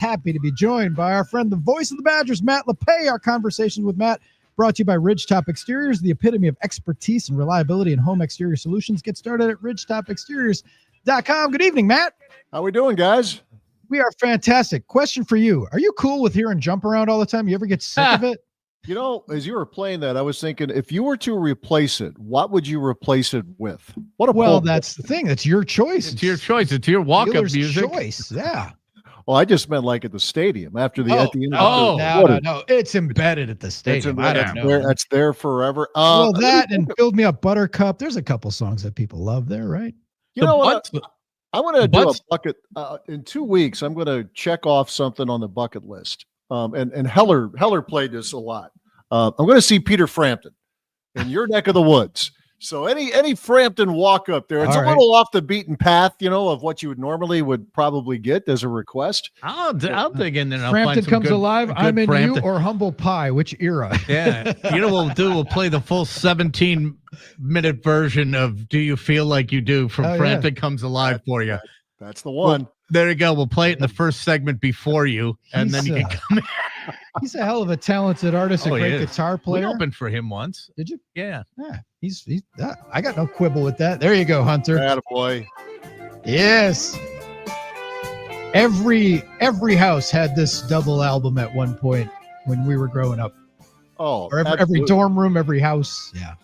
Happy to be joined by our friend, the voice of the Badgers, Matt Lepay. Our conversation with Matt brought to you by Ridgetop Exteriors, the epitome of expertise and reliability in home exterior solutions. Get started at ridgetopexteriors.com. Good evening, Matt. How we doing, guys? We are fantastic. Question for you. Are you cool with hearing jump around all the time? You ever get sick of it? You know, as you were playing that, I was thinking, if you were to replace it, what would you replace it with? That's the thing. That's your choice. It's your choice. It's your walk-up music. Choice. Yeah. Well, I just meant like at the stadium after the at the end. No. It's embedded at the stadium. That's there forever. That and Build Me Up Buttercup. There's a couple songs that people love there, right? You know what? I want to do a bucket in 2 weeks. I'm going to check off something on the bucket list. And Heller played this a lot. I'm going to see Peter Frampton in your neck of the woods. So any Frampton walk up there, it's little off the beaten path, of what you would probably get as a request. I'll dig in there. Frampton Comes Alive. I'm in Frampton. You or Humble Pie. Which era? Yeah. You know what we'll do? We'll play the full 17-minute version of "Do You Feel Like You Do" from Frampton Comes Alive for you. That's the one. Well, there you go. We'll play it in the first segment before you, and then you can come in. He's a hell of a talented artist, a great guitar player. We opened for him once. Did you? Yeah. He's I got no quibble with that. There you go, Hunter. Attaboy. Yes. Every house had this double album at one point when we were growing up. Oh, or every dorm room, every house. Yeah.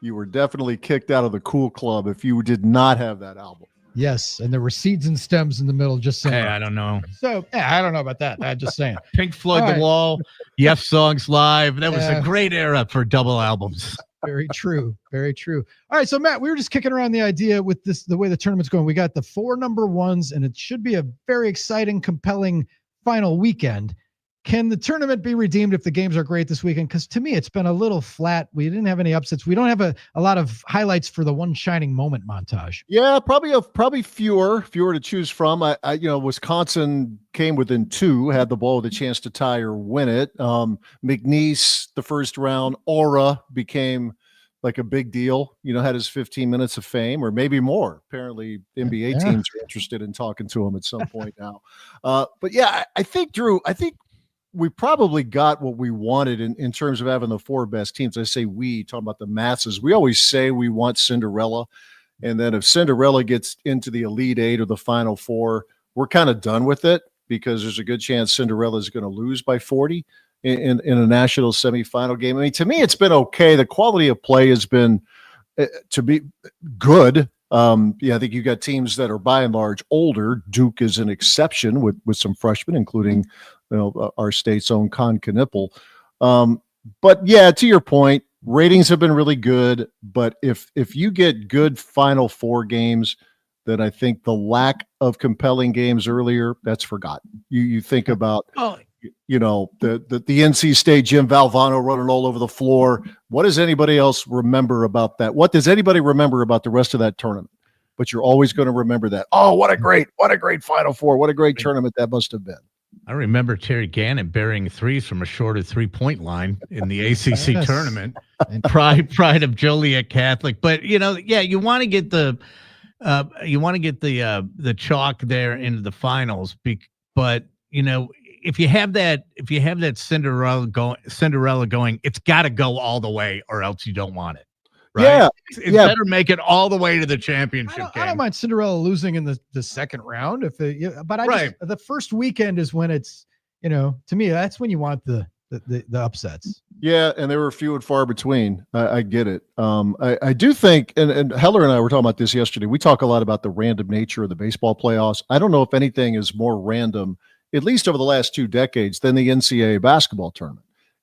You were definitely kicked out of the cool club if you did not have that album. Yes, and there were seeds and stems in the middle. Just saying. Hey, I don't know. So, I don't know about that. I'm just saying. Pink Floyd, The Wall, Yes Songs Live. That was a great era for double albums. Very true. Very true. All right, so Matt, we were just kicking around the idea with the way the tournament's going. We got the 4 number ones, and it should be a very exciting, compelling final weekend. Can the tournament be redeemed if the games are great this weekend? Because to me, it's been a little flat. We didn't have any upsets. We don't have a lot of highlights for the one shining moment montage. Yeah, probably fewer to choose from. Wisconsin came within 2, had the ball with a chance to tie or win it. McNeese, the first round, Aura became like a big deal, had his 15 minutes of fame or maybe more. Apparently NBA teams are interested in talking to him at some point now. But yeah, I think, Drew, we probably got what we wanted in terms of having the 4 best teams. I say we, talking about the masses. We always say we want Cinderella. And then if Cinderella gets into the Elite 8 or the Final 4, we're kind of done with it because there's a good chance Cinderella is going to lose by 40 in a national semifinal game. I mean, to me, it's been okay. The quality of play has been to be good. I think you got teams that are by and large older. Duke is an exception with some freshmen, including our state's own Con Knippel. But yeah, to your point, ratings have been really good. But if you get good Final 4 games, then I think the lack of compelling games earlier, that's forgotten. You think about the NC State Jim Valvano running all over the floor. What does anybody else remember about that? What does anybody remember about the rest of that tournament? But you're always going to remember that. Oh, what a great Final 4. What a great tournament that must have been. I remember Terry Gannon burying threes from a shorter 3-point line in the ACC tournament. And pride of Joliet Catholic. But you want to get the chalk there into the finals. But if you have that Cinderella going, it's got to go all the way, or else you don't want it. Right? Yeah, it's better make it all the way to the championship game. I don't mind Cinderella losing in the second round, the first weekend is when it's to me that's when you want the upsets. Yeah, and they were few and far between. I get it. I do think, and Heller and I were talking about this yesterday. We talk a lot about the random nature of the baseball playoffs. I don't know if anything is more random, at least over the last 2 decades, than the NCAA basketball tournament.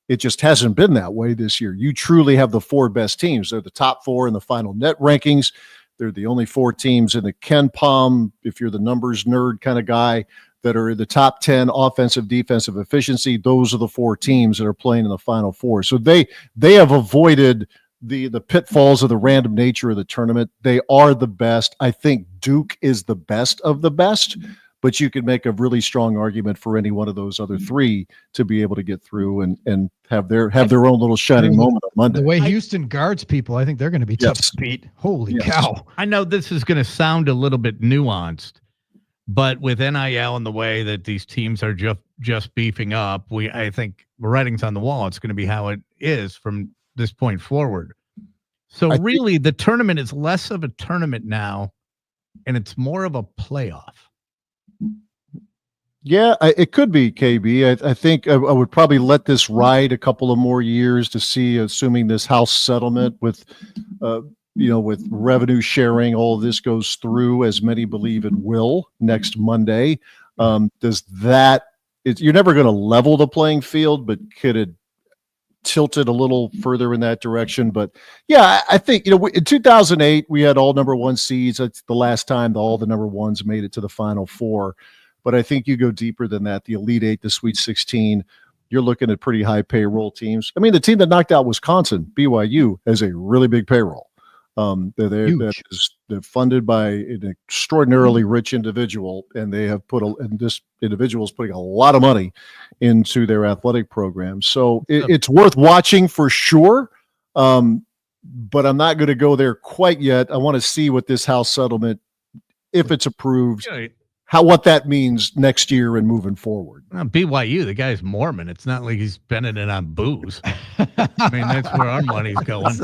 It just hasn't been that way this year. You truly have the 4 best teams. They're the top 4 in the final net rankings. They're the only 4 teams in the Ken Palm, if you're the numbers nerd kind of guy, that are in the top 10 offensive, defensive efficiency. Those are the 4 teams that are playing in the Final 4. So they have avoided the pitfalls of the random nature of the tournament. They are the best. I think Duke is the best of the best. But you could make a really strong argument for any one of those other 3 to be able to get through and have their own little shining moment on Monday. The way Houston guards people, I think they're going to be tough to beat. Holy cow. I know this is going to sound a little bit nuanced, But with NIL and the way that these teams are just beefing up, I think the writing's on the wall. It's going to be how it is from this point forward. So really, the tournament is less of a tournament now, and it's more of a playoff. Yeah, it could be, KB. I think I would probably let this ride a couple of more years to see, assuming this House settlement with, with revenue sharing, all of this goes through, as many believe it will next Monday. Does that? You're never going to level the playing field, but could it tilted a little further in that direction? But yeah, I think, in 2008 we had all number one seeds. That's the last time all the number ones made it to the Final Four. But I think you go deeper than that, the Elite Eight, the Sweet 16, you're looking at pretty high payroll teams. I mean, the team that knocked out Wisconsin, BYU, has a really big payroll. They're funded by an extraordinarily rich individual, and they have and this individual is putting a lot of money into their athletic program. So it's worth watching for sure. But I'm not going to go there quite yet. I want to see what this House settlement, if it's approved, what that means next year and moving forward. BYU, the guy's Mormon. It's not like he's spending it on booze. I mean, that's where our money's going.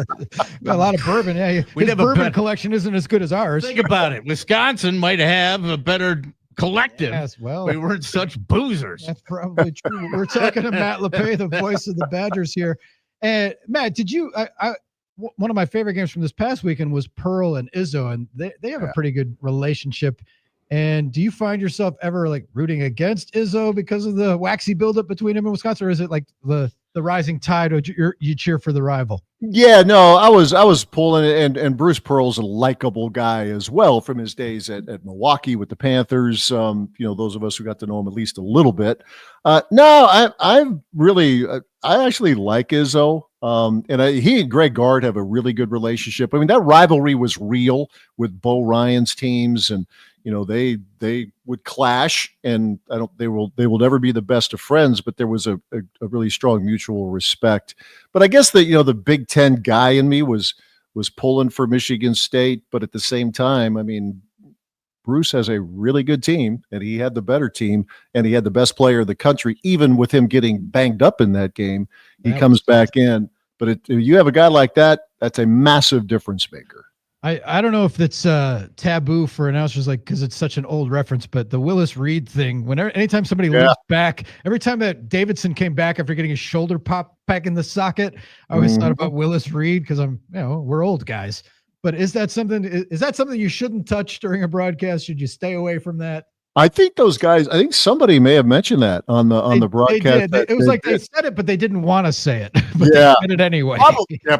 A lot of bourbon. Yeah, his bourbon collection isn't as good as ours. Think about it. Wisconsin might have a better collective. Yes, well, we weren't such boozers. That's probably true. We're talking to Matt Lepay, the voice of the Badgers here. And Matt, did you? One of my favorite games from this past weekend was Pearl and Izzo, and they have a pretty good relationship. And do you find yourself ever like rooting against Izzo because of the waxy buildup between him and Wisconsin, or is it like the rising tide, or you cheer for the rival? Yeah, no, I was pulling it, and Bruce Pearl's a likable guy as well from his days at Milwaukee with the Panthers. Those of us who got to know him at least a little bit. No, I actually like Izzo. He and Greg Gard have a really good relationship. I mean, that rivalry was real with Bo Ryan's teams, and they would clash, and they will never be the best of friends, but there was a really strong mutual respect. But I guess the Big Ten guy in me was pulling for Michigan State, but at the same time, I mean, Bruce has a really good team, and he had the better team, and he had the best player in the country. Even with him getting banged up in that game, he comes back in. But if you have a guy like that, that's a massive difference maker. I don't know if it's taboo for announcers, like, because it's such an old reference, but the Willis Reed thing, anytime somebody leaps back, every time that Davidson came back after getting his shoulder popped back in the socket, I always thought about Willis Reed, because we're old guys. But is that something you shouldn't touch during a broadcast? Should you stay away from that? I think those guys, I think somebody may have mentioned that on the broadcast. They said it, but they didn't want to say it. But they said it anyway.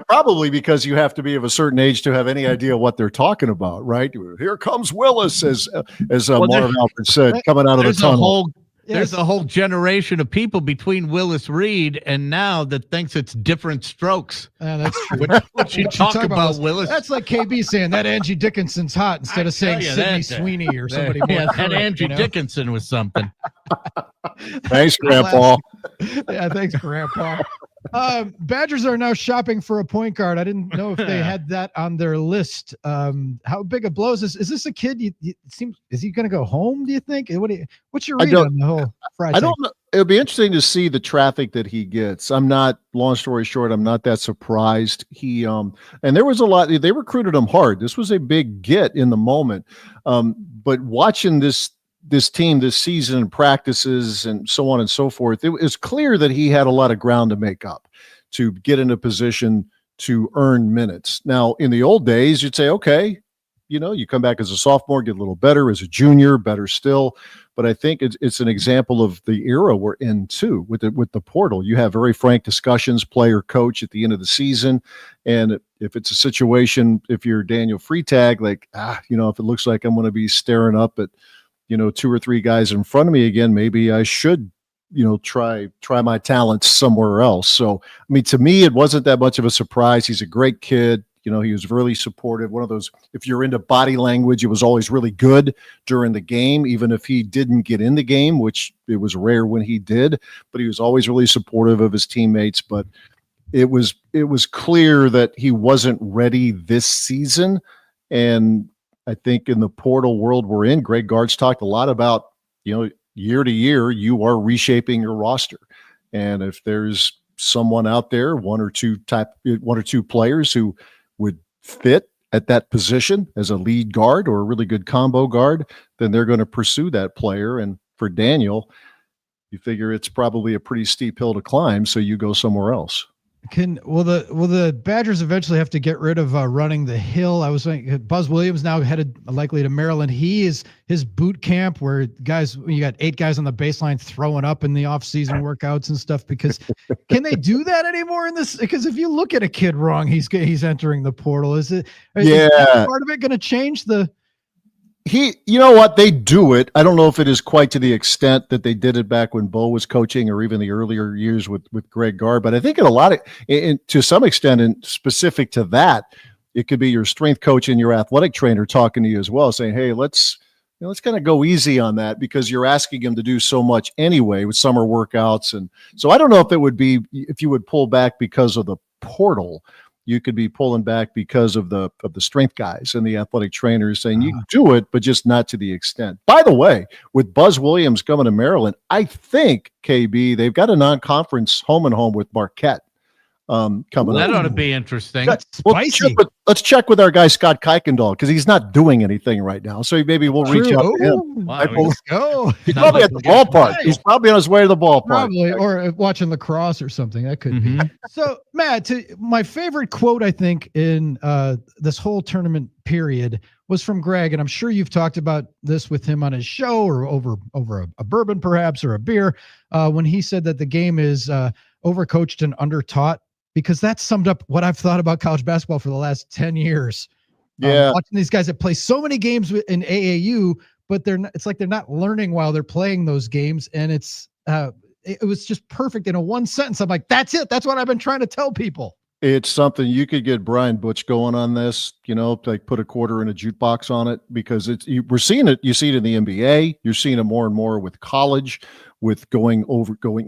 Probably because you have to be of a certain age to have any idea what they're talking about, right? Here comes Willis, as Marv Alford said, coming out of the tunnel. There's a whole generation of people between Willis Reed and now that thinks it's different strokes. That's true. What you talk about, Willis? That's like KB saying that Angie Dickinson's hot instead of saying Sydney Sweeney or somebody more. Yeah, that Angie Dickinson was something. Thanks, Grandpa. Yeah, thanks, Grandpa. Badgers are now shopping for a point guard. I didn't know if they had that on their list. How big a blow is this? Is this a kid? Is he going to go home? Do you think? What's your read on the whole Friday? I don't know. It'll be interesting to see the traffic that he gets. Long story short, I'm not that surprised. And there was a lot. They recruited him hard. This was a big get in the moment. But watching this team this season and practices and so on and so forth, it was clear that he had a lot of ground to make up to get in a position to earn minutes. Now, in the old days, you'd say, okay, you come back as a sophomore, get a little better, as a junior, better still. But I think it's an example of the era we're in too, with the portal. You have very frank discussions, player coach at the end of the season. And if it's a situation, if you're Daniel Freitag, like, if it looks like I'm going to be staring up at, 2 or 3 guys in front of me again, maybe I should, try my talents somewhere else. So, I mean, to me, it wasn't that much of a surprise. He's a great kid. He was really supportive. One of those, if you're into body language, it was always really good during the game, even if he didn't get in the game, which it was rare when he did, but he was always really supportive of his teammates. But it was clear that he wasn't ready this season. And I think in the portal world we're in, Greg Gard's talked a lot about, year to year, you are reshaping your roster. And if there's someone out there, one or two players who would fit at that position as a lead guard or a really good combo guard, then they're going to pursue that player. And for Daniel, you figure it's probably a pretty steep hill to climb, so you go somewhere else. Will the Badgers eventually have to get rid of running the hill? I was saying Buzz Williams now headed likely to Maryland. His boot camp where you got 8 guys on the baseline throwing up in the off-season workouts and stuff, because can they do that anymore in this? Because if you look at a kid wrong, he's entering the portal. Is that part of it going to change the? You know what? They do it. I don't know if it is quite to the extent that they did it back when Bo was coaching or even the earlier years with Greg Gard. But I think to some extent, and specific to that, it could be your strength coach and your athletic trainer talking to you as well, saying, hey, let's kind of go easy on that, because you're asking him to do so much anyway with summer workouts. And so I don't know if you would pull back because of the portal. You could be pulling back because of the strength guys and the athletic trainers saying you do it, but just not to the extent. By the way, with Buzz Williams coming to Maryland, I think, KB, they've got a non-conference home and home with Marquette coming up. That ought to be interesting. That's spicy. Let's check with our guy Scott Kuykendall, because he's not doing anything right now. So maybe we'll reach out to him. Wow, let's go. He's probably at the ballpark. He's probably on his way to the ballpark. Probably, or watching lacrosse or something. That could be. So, Matt, my favorite quote, I think, in this whole tournament period was from Greg, and I'm sure you've talked about this with him on his show or over a bourbon perhaps, or a beer, when he said that the game is overcoached and undertaught, because that summed up what I've thought about college basketball for the last 10 years. Yeah. Watching these guys that play so many games in AAU, but it's like they're not learning while they're playing those games. And it was just perfect in a one sentence. I'm like, that's it. That's what I've been trying to tell people. It's something you could get Brian Butch going on this, like put a quarter in a jukebox on it, because we're seeing it. You see it in the NBA. You're seeing it more and more with college, with going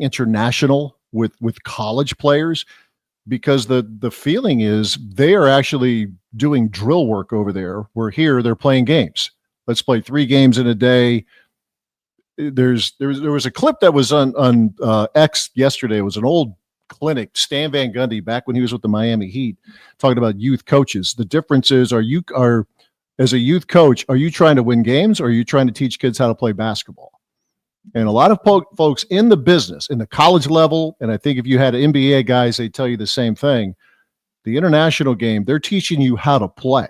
international with college players, because the feeling is they are actually doing drill work over there. We're here, they're playing games. Let's play 3 games in a day. There was a clip that was on X yesterday. It was an old clinic, Stan Van Gundy, back when he was with the Miami Heat, talking about youth coaches. The difference is, as a youth coach, are you trying to win games, or are you trying to teach kids how to play basketball? And a lot of folks in the business, in the college level, and I think if you had NBA guys, they tell you the same thing. The international game, they're teaching you how to play,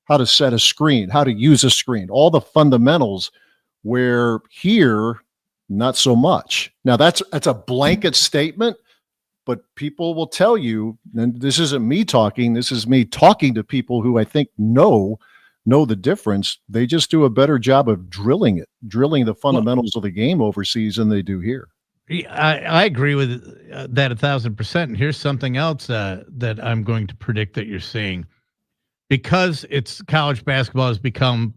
how to set a screen, how to use a screen, all the fundamentals, where here, not so much. Now, that's a blanket statement, but people will tell you, and this isn't me talking, this is me talking to people who I think know the difference. They just do a better job of drilling the fundamentals of the game overseas than they do here. I agree with that 1,000%. And here's something else that I'm going to predict that you're seeing, because college basketball has become,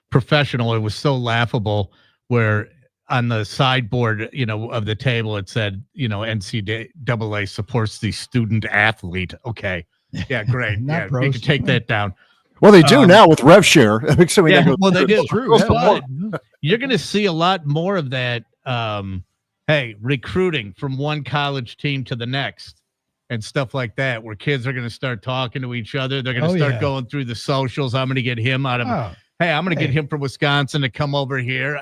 professional. It was so laughable where on the sideboard, of the table, it said, NCAA supports the student athlete. Okay. Yeah, great. Yeah, you can take that down. Well, they do now with rev share. They do. True. You're going to see a lot more of that. Recruiting from one college team to the next and stuff like that, where kids are going to start talking to each other. They're going to start going through the socials. I'm going to get him out of. Hey, I'm going to get him from Wisconsin to come over here.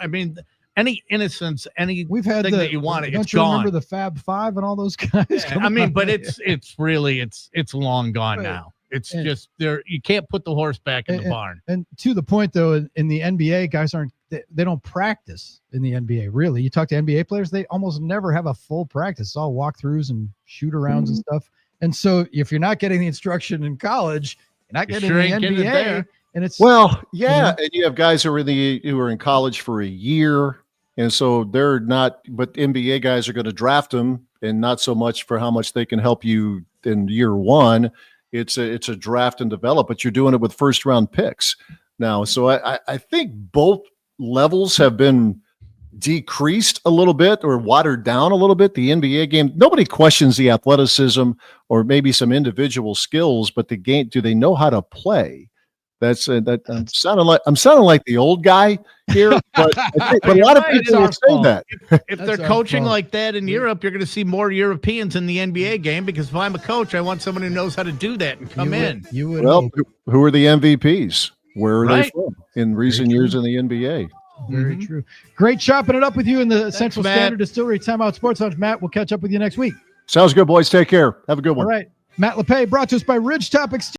Any innocence, we've had that you want, don't it's you gone. remember the Fab Five and all those guys? Yeah, but it's really long gone now. It's just there. You can't put the horse back in the barn. And to the point, though, in the NBA, guys they don't practice in the NBA. Really, you talk to NBA players, they almost never have a full practice. It's all walkthroughs and shoot arounds and stuff. And so, if you're not getting the instruction in college, you're not getting the NBA. And it's and you have guys who are in college for a year, and so they're not. But NBA guys are going to draft them, and not so much for how much they can help you in year one. It's a draft and develop, but you're doing it with first round picks now. So I think both levels have been decreased a little bit or watered down a little bit. The NBA game, nobody questions the athleticism or maybe some individual skills, but the game, do they know how to play? That's I'm sounding like the old guy here, but a lot of people will say that. If they're coaching like that in Europe, you're going to see more Europeans in the NBA game, because if I'm a coach, I want someone who knows how to do that and come in. Well, who are the MVPs? Where are they from in recent years in the NBA? Very true. Great chopping it up with you in the Central Standard Distillery Timeout Sports Lounge. Matt, we'll catch up with you next week. Sounds good, boys. Take care. Have a good one. All right. Matt Lepay, brought to us by Ridge Top Exterior.